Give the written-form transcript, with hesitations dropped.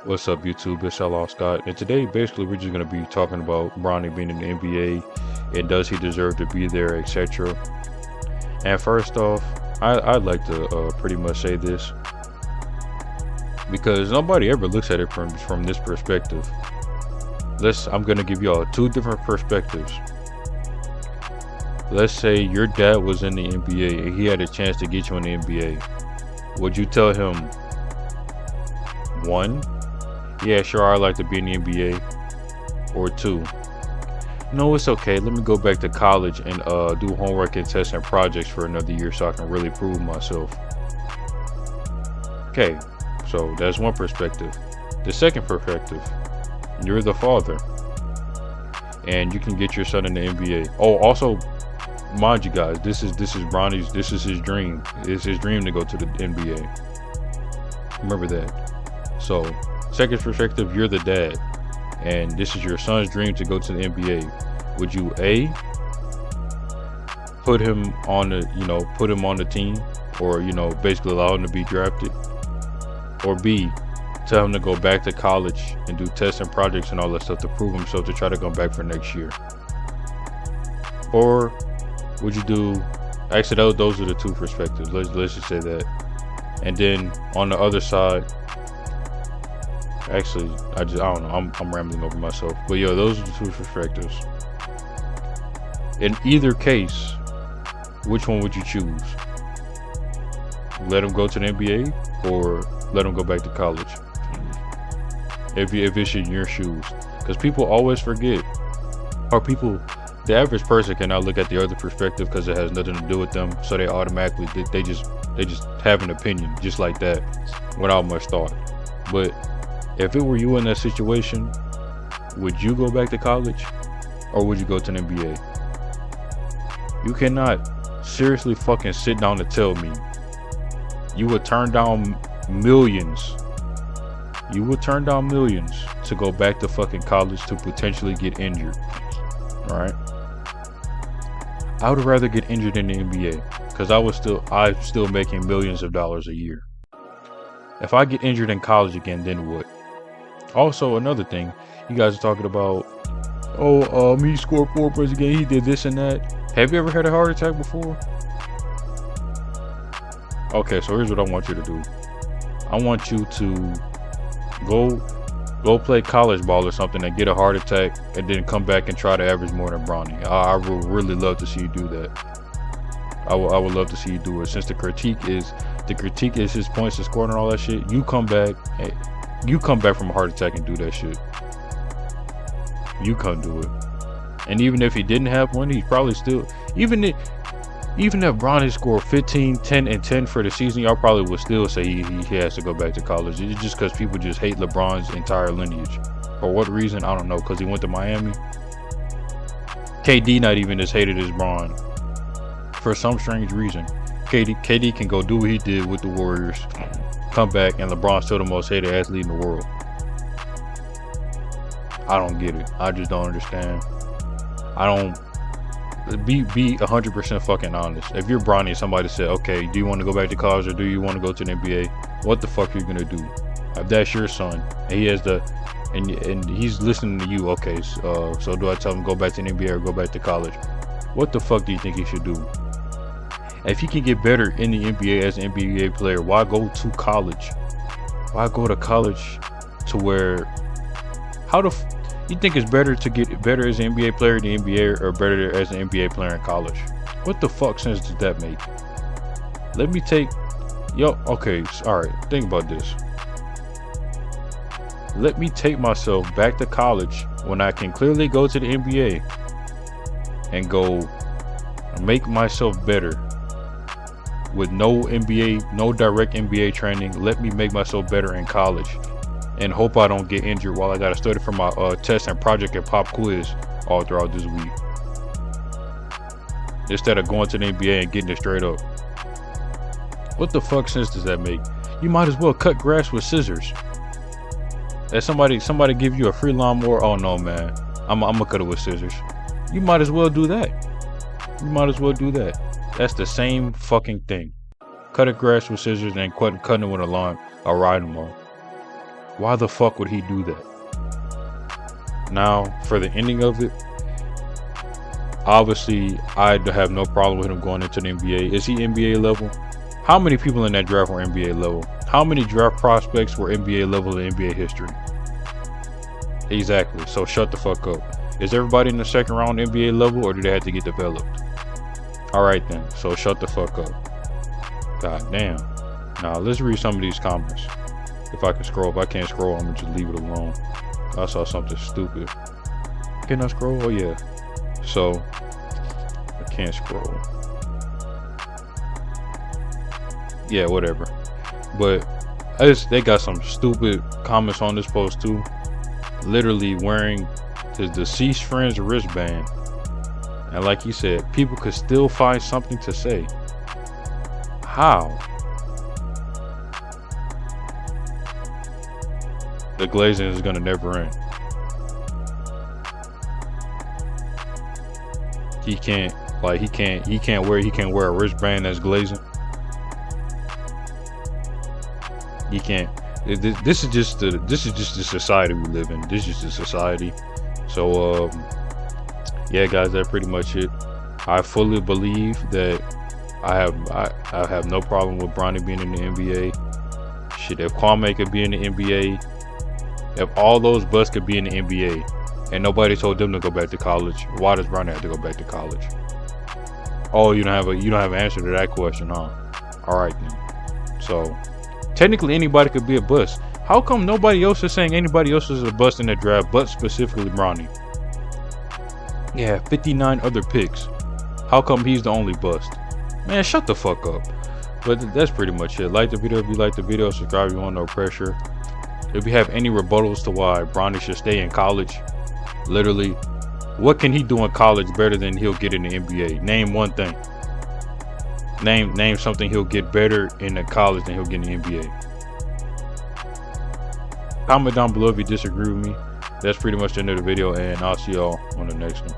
What's up, YouTube? It's Outlaw Scott, and today basically we're just going to be talking about Bronny being in the NBA and does he deserve to be there, etc. And first off, I'd like to pretty much say this because nobody ever looks at it from this perspective. I'm going to give y'all two different perspectives. Let's say your dad was in the NBA and he had a chance to get you in the NBA. Would you tell him, one, yeah, sure, I'd like to be in the NBA, or two, no, it's okay, let me go back to college and do homework and tests and projects for another year so I can really prove myself? Okay, so that's one perspective. The second perspective, you're the father and you can get your son in the NBA. Oh, also, mind you guys, this is Bronny's, this is his dream. It's his dream to go to the NBA. Remember that. So, second perspective, you're the dad, and this is your son's dream to go to the NBA. Would you A, put him on the team, or basically allow him to be drafted, or B, tell him to go back to college and do tests and projects and all that stuff to prove himself to try to come back for next year? Or would you do, actually those are the two perspectives, let's just say that. And then on the other side, actually, I don't know, I'm rambling over myself, but yo, those are the two perspectives. In either case, which one would you choose? Let him go to the NBA or let him go back to college? If it's in your shoes, because people always forget, or the average person cannot look at the other perspective because it has nothing to do with them, so they automatically they just have an opinion just like that without much thought. But if it were you in that situation, would you go back to college or would you go to an NBA? You cannot seriously fucking sit down and tell me you would turn down millions. You would turn down millions to go back to fucking college to potentially get injured. Alright? I would rather get injured in the NBA because I'm still making millions of dollars a year. If I get injured in college again, then what? Also, another thing, you guys are talking about, he scored 4 points a game, he did this and that. Have you ever had a heart attack before? Okay, so here's what I want you to do. I want you to go play college ball or something and get a heart attack and then come back and try to average more than Bronny. I would really love to see you do that. I would love to see you do it, since the critique is his points and scoring and all that shit. You come back from a heart attack and do that shit. You can't do it. And even if he didn't have one, he's probably still, even if Bronny scored 15, 10, and 10 for the season, y'all probably would still say he has to go back to college. It's just because people just hate LeBron's entire lineage. For what reason? I don't know. Because he went to Miami? KD not even as hated as Bron. For some strange reason. KD can go do what he did with the Warriors, come back, and LeBron's still the most hated athlete in the world. I don't get it. I just don't understand. Be 100% fucking honest. If you're Bronny and somebody said, okay, do you want to go back to college or do you want to go to the NBA? What the fuck are you gonna do? If that's your son and he has and he's listening to you, okay, so do I tell him go back to the NBA or go back to college? What the fuck do you think he should do? If he can get better in the NBA as an NBA player, why go to college? Why go to college to where, you think it's better to get better as an NBA player in the NBA or better as an NBA player in college? What the fuck sense does that make? Let me take, okay, alright, think about this. Let me take myself back to college when I can clearly go to the NBA and go make myself better with no direct NBA training. Let me make myself better in college and hope I don't get injured while I gotta study for my test and project and pop quiz all throughout this week, instead of going to the NBA and getting it straight up. What the fuck sense does that make? You might as well cut grass with scissors. If somebody give you a free lawnmower, oh no man, I'm gonna cut it with scissors. You might as well do that. That's the same fucking thing. Cut a grass with scissors and cutting it with a riding mower. Why the fuck would he do that? Now, for the ending of it, obviously, I have no problem with him going into the NBA. Is he NBA level? How many people in that draft were NBA level? How many draft prospects were NBA level in NBA history? Exactly. So shut the fuck up. Is everybody in the second round NBA level, or do they have to get developed? All right then. So shut the fuck up. God damn. Now let's read some of these comments. If I can scroll. If I can't scroll, I'm gonna just leave it alone. I saw something stupid. Can I scroll? Oh yeah. So I can't scroll. Yeah, whatever. But they got some stupid comments on this post too. Literally wearing his deceased friend's wristband. And like he said, people could still find something to say. How? The glazing is gonna never end. He can't wear a wristband that's glazing. He can't. This is just the society we live in. This is just the society. So yeah, guys, that's pretty much it. I fully believe that I have no problem with Bronny being in the NBA. Shit, if Kwame could be in the NBA, if all those busts could be in the NBA, and nobody told them to go back to college, why does Bronny have to go back to college? Oh, you don't have an answer to that question, huh? All right then. So technically, anybody could be a bust. How come nobody else is saying anybody else is a bust in the draft, but specifically Bronny? Yeah, 59 other picks. How come he's the only bust? Man, shut the fuck up. But that's pretty much it. Like the video if you like the video. Subscribe if you want no pressure. If you have any rebuttals to why Bronny should stay in college, literally, what can he do in college better than he'll get in the NBA? Name one thing. Name something he'll get better in the college than he'll get in the NBA. Comment down below if you disagree with me. That's pretty much the end of the video, and I'll see y'all on the next one.